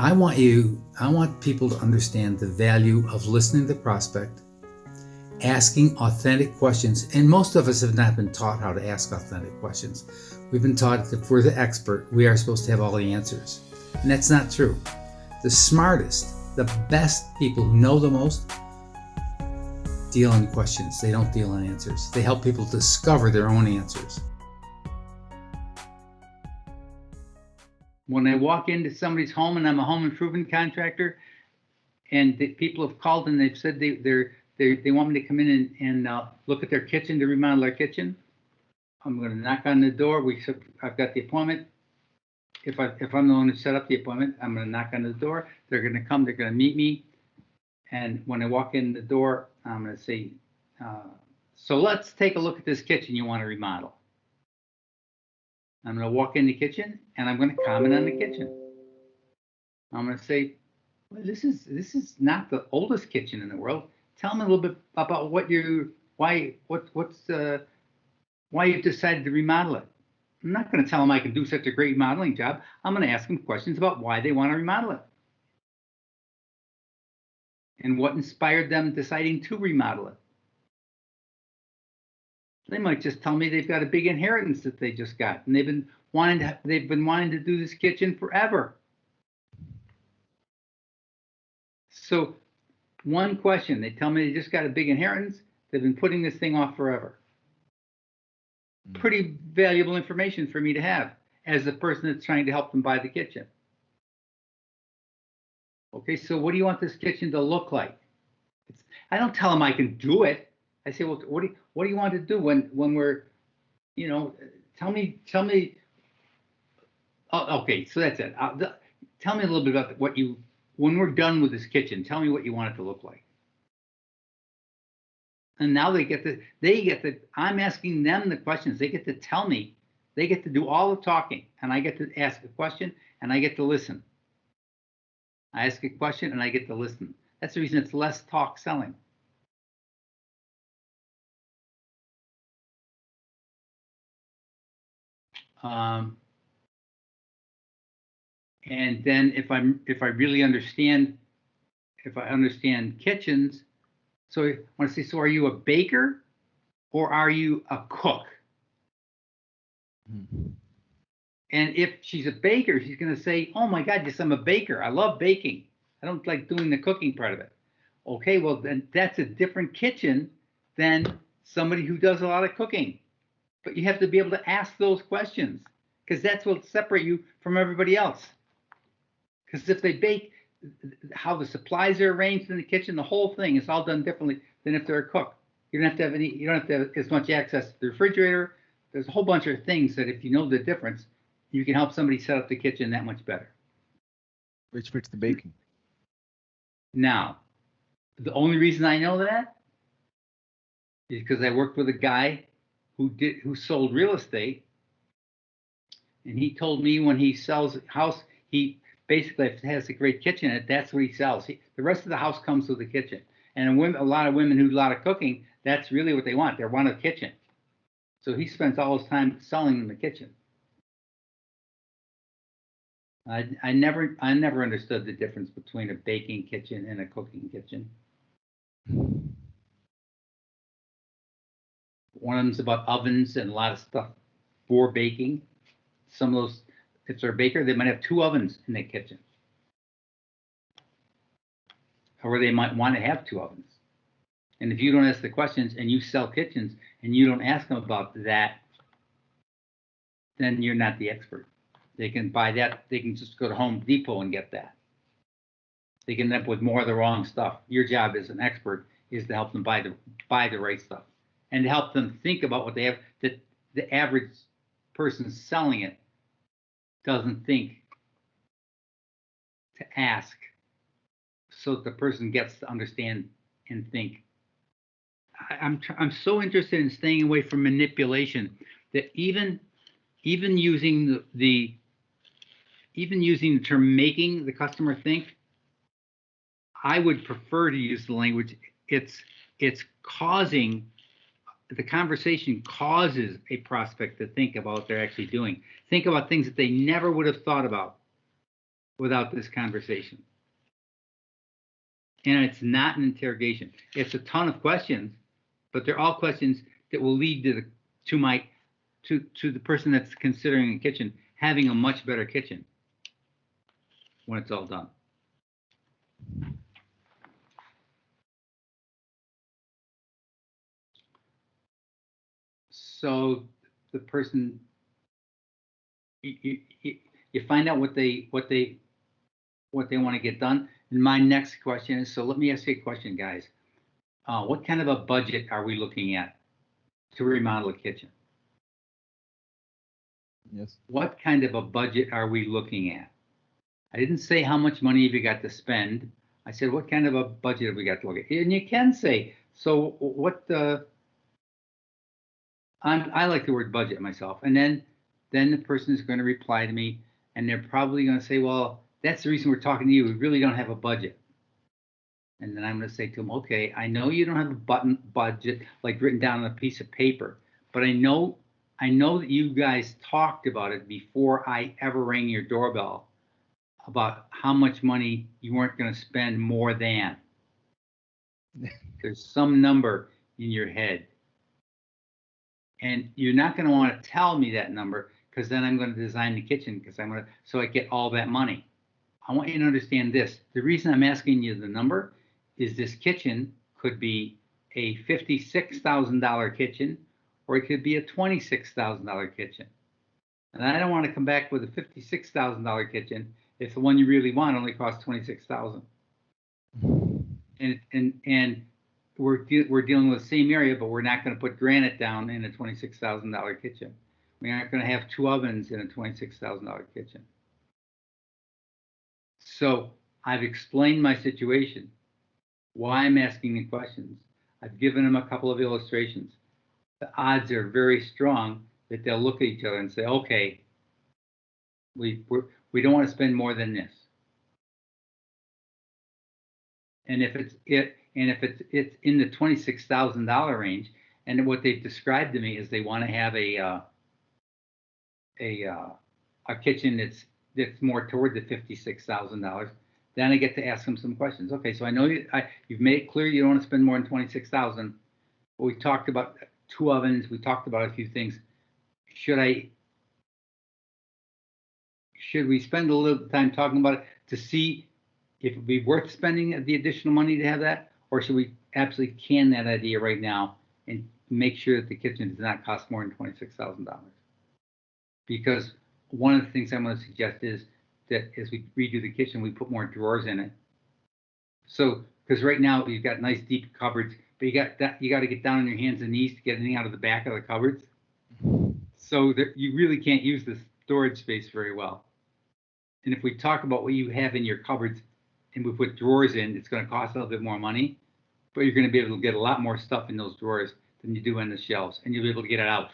I want people to understand the value of listening to the prospect, asking authentic questions. And most of us have not been taught how to ask authentic questions. We've been taught that if we're the expert, we are supposed to have all the answers. And that's not true. The smartest, the best people who know the most deal in questions. They don't deal in answers. They help people discover their own answers. When I walk into somebody's home, and I'm a home improvement contractor, and the people have called and they've said they want me to come in and look at their kitchen, to remodel their kitchen, I'm going to knock on the door. I've got the appointment. If I'm the one who set up the appointment, I'm going to knock on the door. They're going to come. They're going to meet me. And when I walk in the door, I'm going to say, so let's take a look at this kitchen you want to remodel. I'm going to walk in the kitchen and I'm going to comment on the kitchen. I'm going to say, well, this is not the oldest kitchen in the world. Tell me a little bit about why you've decided to remodel it. I'm not going to tell them I can do such a great remodeling job. I'm going to ask them questions about why they want to remodel it and what inspired them deciding to remodel it. They might just tell me they've got a big inheritance that they just got, and they've been wanting to do this kitchen forever. So one question, they tell me they just got a big inheritance. They've been putting this thing off forever. Pretty valuable information for me to have as the person that's trying to help them buy the kitchen. Okay, so what do you want this kitchen to look like? I don't tell them I can do it. I say, well, what do you want to do when we're, tell me. Oh, okay, so that's it. Tell me a little bit about when we're done with this kitchen, tell me what you want it to look like. And now I'm asking them the questions. They get to tell me, they get to do all the talking, and I get to ask a question and I get to listen. I ask a question and I get to listen. That's the reason it's less talk selling. And then if I really understand, kitchens, so I want to say, so are you a baker or are you a cook? Mm-hmm. And if she's a baker, she's going to say, oh my God, yes, I'm a baker. I love baking. I don't like doing the cooking part of it. Okay, well, then that's a different kitchen than somebody who does a lot of cooking. But you have to be able to ask those questions, because that's what separates you from everybody else. Because if they bake, how the supplies are arranged in the kitchen, the whole thing is all done differently than if they're a cook. You don't have to have as much access to the refrigerator. There's a whole bunch of things that if you know the difference, you can help somebody set up the kitchen that much better. Which fits the baking. Now, the only reason I know that is because I worked with a guy who sold real estate, and he told me when he sells a house, he basically has a great kitchen in it. That's what he sells. The rest of the house comes with the kitchen. And a lot of women who do a lot of cooking, that's really what they want. They want a kitchen. So he spends all his time selling in the kitchen. I never understood the difference between a baking kitchen and a cooking kitchen. One of them's about ovens and a lot of stuff for baking. Some of those, if they're a baker, they might have 2 ovens in their kitchen. Or they might want to have 2 ovens. And if you don't ask the questions and you sell kitchens and you don't ask them about that, then you're not the expert. They can buy that. They can just go to Home Depot and get that. They can end up with more of the wrong stuff. Your job as an expert is to help them buy the right stuff and to help them think about what they have. That the average person selling it doesn't think to ask, so that the person gets to understand and think. I'm so interested in staying away from manipulation that even using the term making the customer think, I would prefer to use the language. It's causing the conversation causes a prospect to think about what they're actually doing. Think about things that they never would have thought about. without this conversation. And it's not an interrogation. It's a ton of questions, but they're all questions that will lead to the person that's considering a kitchen having a much better kitchen when it's all done. So the person, you find out what they want to get done. And my next question is, so let me ask you a question, guys. What kind of a budget are we looking at to remodel a kitchen? Yes. What kind of a budget are we looking at? I didn't say how much money have you got to spend. I said, what kind of a budget have we got to look at? And you can say, so what I like the word budget myself. And then the person is going to reply to me, and they're probably going to say, well, that's the reason we're talking to you. We really don't have a budget. And then I'm going to say to them, okay, I know you don't have a budget like written down on a piece of paper, but I know that you guys talked about it before I ever rang your doorbell about how much money you weren't going to spend more than. There's some number in your head. And you're not going to want to tell me that number, because then I'm going to design the kitchen so I get all that money. I want you to understand this. The reason I'm asking you the number is this kitchen could be a $56,000 kitchen, or it could be a $26,000 kitchen. And I don't want to come back with a $56,000 kitchen if the one you really want only costs $26,000. And we're dealing with the same area, but we're not going to put granite down in a $26,000 kitchen. We aren't going to have 2 ovens in a $26,000 kitchen. So I've explained my situation, why I'm asking the questions. I've given them a couple of illustrations. The odds are very strong that they'll look at each other and say, okay, we don't want to spend more than this. And if it's in the $26,000 range, and what they've described to me is they want to have a kitchen that's more toward the $56,000, then I get to ask them some questions. Okay, so I know you've made it clear you don't want to spend more than $26,000. But we talked about 2 ovens. We talked about a few things. Should we spend a little time talking about it to see if it'd be worth spending the additional money to have that, or should we absolutely can that idea right now and make sure that the kitchen does not cost more than $26,000? Because one of the things I'm going to suggest is that as we redo the kitchen, we put more drawers in it. So, because right now you've got nice deep cupboards, but you got to get down on your hands and knees to get anything out of the back of the cupboards. So that you really can't use the storage space very well. And if we talk about what you have in your cupboards and we put drawers in, it's going to cost a little bit more money, but you're going to be able to get a lot more stuff in those drawers than you do on the shelves, and you'll be able to get it out.